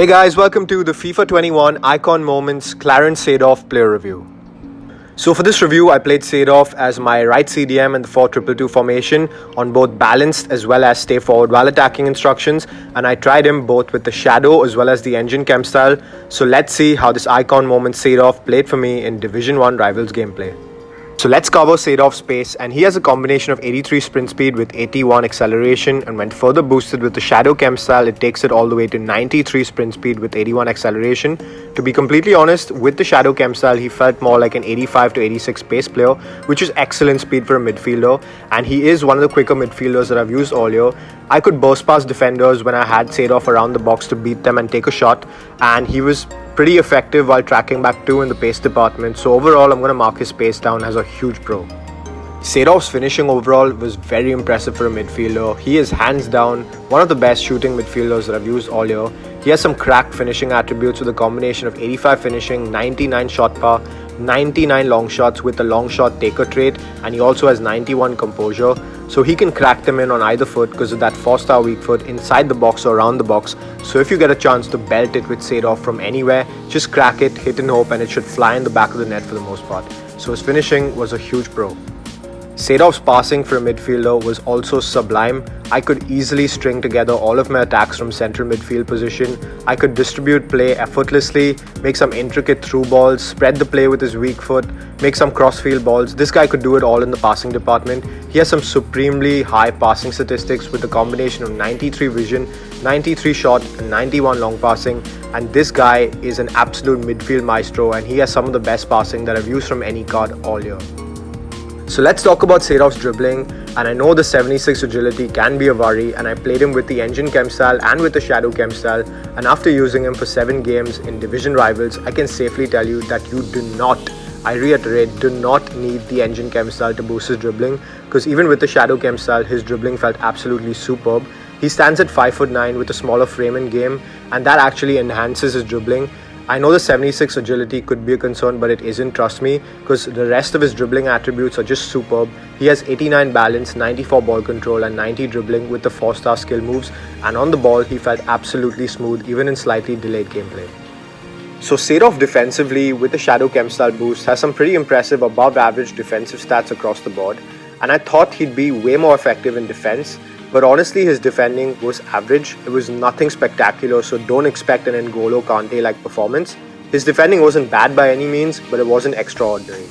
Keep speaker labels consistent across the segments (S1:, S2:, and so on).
S1: Hey guys, welcome to the FIFA 21 Icon Moments Clarence Seedorf player review. So for this review, I played Seedorf as my right CDM in the 4-2-2 formation on both balanced as well as stay forward while attacking instructions, and I tried him both with the shadow as well as the engine chem style. So let's see how this Icon Moment Seedorf played for me in Division 1 Rivals gameplay. So let's cover Seedorf's pace, and he has a combination of 83 sprint speed with 81 acceleration, and when further boosted with the shadow chem style, it takes it all the way to 93 sprint speed with 81 acceleration. To be completely honest, with the shadow chem style, he felt more like an 85 to 86 pace player, which is excellent speed for a midfielder, and he is one of the quicker midfielders that I've used all year. I could burst past defenders when I had Seedorf around the box to beat them and take a shot, and he was pretty effective while tracking back too in the pace department. So overall, I'm going to mark his pace down as a huge pro. Seedorf's finishing overall was very impressive for a midfielder. He is hands down one of the best shooting midfielders that I've used all year. He has some cracked finishing attributes with a combination of 85 finishing, 99 shot power, 99 long shots with a long shot taker trait, and he also has 91 composure. So he can crack them in on either foot because of that 4-star weak foot inside the box or around the box. So if you get a chance to belt it with Seedorf from anywhere, just crack it, hit and hope, and it should fly in the back of the net for the most part. So his finishing was a huge pro. Seedorf's passing for a midfielder was also sublime. I could easily string together all of my attacks from central midfield position. I could distribute play effortlessly, make some intricate through balls, spread the play with his weak foot, make some crossfield balls. This guy could do it all in the passing department. He has some supremely high passing statistics with a combination of 93 vision, 93 shot and 91 long passing, and this guy is an absolute midfield maestro, and he has some of the best passing that I've used from any card all year. So let's talk about Seedorf's dribbling, and I know the 76 agility can be a worry, and I played him with the engine chem style and with the shadow chem style, and after using him for 7 games in division rivals, I can safely tell you that you do not, I reiterate, do not need the engine chem style to boost his dribbling, because even with the shadow chem style, his dribbling felt absolutely superb. He stands at 5'9" with a smaller frame in game, and that actually enhances his dribbling. I know the 76 agility could be a concern, but it isn't, trust me, because the rest of his dribbling attributes are just superb. He has 89 balance, 94 ball control and 90 dribbling with the 4-star skill moves, and on the ball he felt absolutely smooth even in slightly delayed gameplay. So Seedorf defensively with the shadow chem style boost has some pretty impressive above average defensive stats across the board, and I thought he'd be way more effective in defense. But honestly, his defending was average. It was nothing spectacular, so don't expect an N'Golo Kante-like performance. His defending wasn't bad by any means, but it wasn't extraordinary.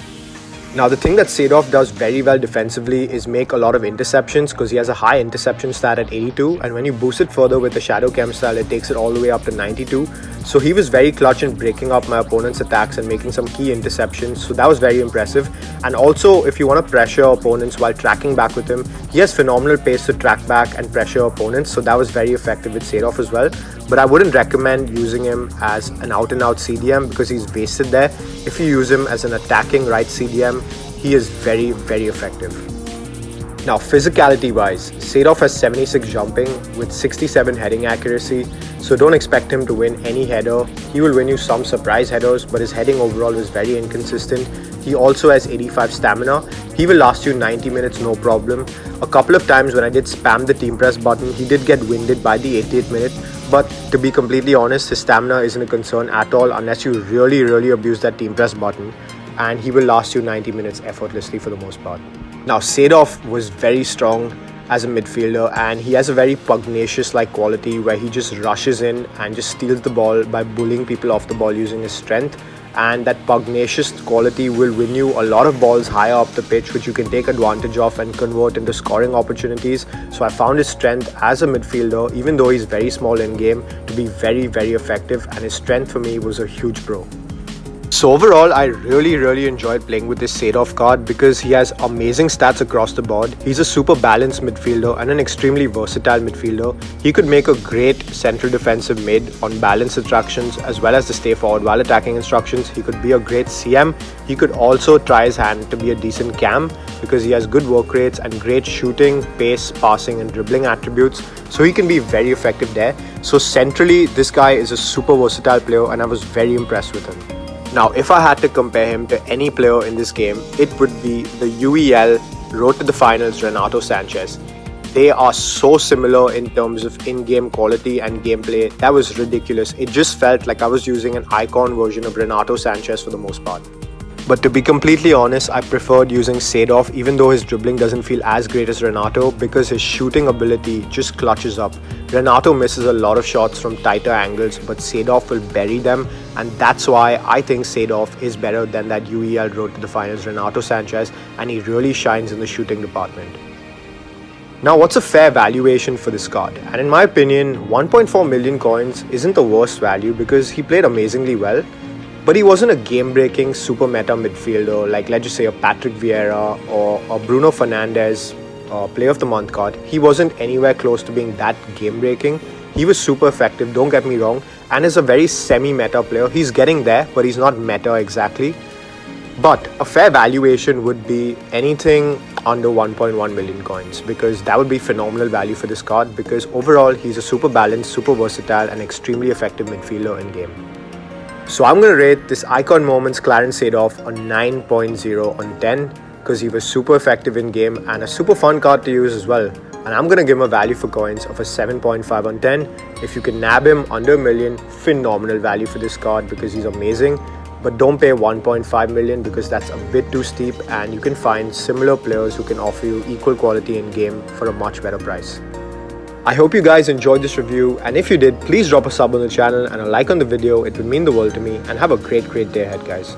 S1: Now, the thing that Seedorf does very well defensively is make a lot of interceptions, because he has a high interception stat at 82, and when you boost it further with the shadow chem style, it takes it all the way up to 92. So he was very clutch in breaking up my opponent's attacks and making some key interceptions, so that was very impressive. And also, if you want to pressure opponents while tracking back with him, he has phenomenal pace to track back and pressure opponents, so that was very effective with Seedorf as well. But I wouldn't recommend using him as an out-and-out CDM because he's wasted there. If you use him as an attacking right CDM, he is very, very effective. Now, physicality wise, Seedorf has 76 jumping with 67 heading accuracy, so don't expect him to win any header. He will win you some surprise headers, but his heading overall was very inconsistent. He also has 85 stamina. He will last you 90 minutes no problem. A couple of times when I did spam the team press button, he did get winded by the 88th minute, but to be completely honest, his stamina isn't a concern at all unless you really abuse that team press button, and he will last you 90 minutes effortlessly for the most part. Now, Seedorf was very strong as a midfielder, and he has a very pugnacious-like quality where he just rushes in and just steals the ball by bullying people off the ball using his strength. And that pugnacious quality will win you a lot of balls higher up the pitch, which you can take advantage of and convert into scoring opportunities. So I found his strength as a midfielder, even though he's very small in game, to be very effective, and his strength for me was a huge pro. So overall, I really enjoyed playing with this Seedorf card because he has amazing stats across the board. He's a super balanced midfielder and an extremely versatile midfielder. He could make a great central defensive mid on balanced instructions as well as the stay forward while attacking instructions. He could be a great CM. He could also try his hand to be a decent cam because he has good work rates and great shooting, pace, passing and dribbling attributes. So he can be very effective there. So centrally, this guy is a super versatile player and I was very impressed with him. Now, if I had to compare him to any player in this game, it would be the UEL road to the finals Renato Sanchez. they are so similar in terms of in-game quality and gameplay. That was ridiculous. It just felt like I was using an icon version of Renato Sanchez for the most part. But to be completely honest, I preferred using Seedorf even though his dribbling doesn't feel as great as Renato, because his shooting ability just clutches up. Renato misses a lot of shots from tighter angles, but Seedorf will bury them, and that's why I think Seedorf is better than that UEL road to the finals Renato Sanchez, and he really shines in the shooting department. Now, what's a fair valuation for this card? And in my opinion, 1.4 million coins isn't the worst value because he played amazingly well. But he wasn't a game-breaking super meta midfielder like, let's just say, a Patrick Vieira or a Bruno Fernandes Player of the Month card. He wasn't anywhere close to being that game-breaking. He was super effective, don't get me wrong, and is a very semi-meta player. He's getting there, but he's not meta exactly. But a fair valuation would be anything under 1.1 million coins, because that would be phenomenal value for this card, because overall he's a super balanced, super versatile and extremely effective midfielder in game. So I'm going to rate this Icon Moments Clarence Seedorf a 9.0 on 10 because he was super effective in game and a super fun card to use as well. And I'm going to give him a value for coins of a 7.5 on 10. If you can nab him under a million, phenomenal value for this card because he's amazing. But don't pay 1.5 million because that's a bit too steep, and you can find similar players who can offer you equal quality in game for a much better price. I hope you guys enjoyed this review, and if you did, please drop a sub on the channel and a like on the video. It would mean the world to me, and have a great day ahead, guys.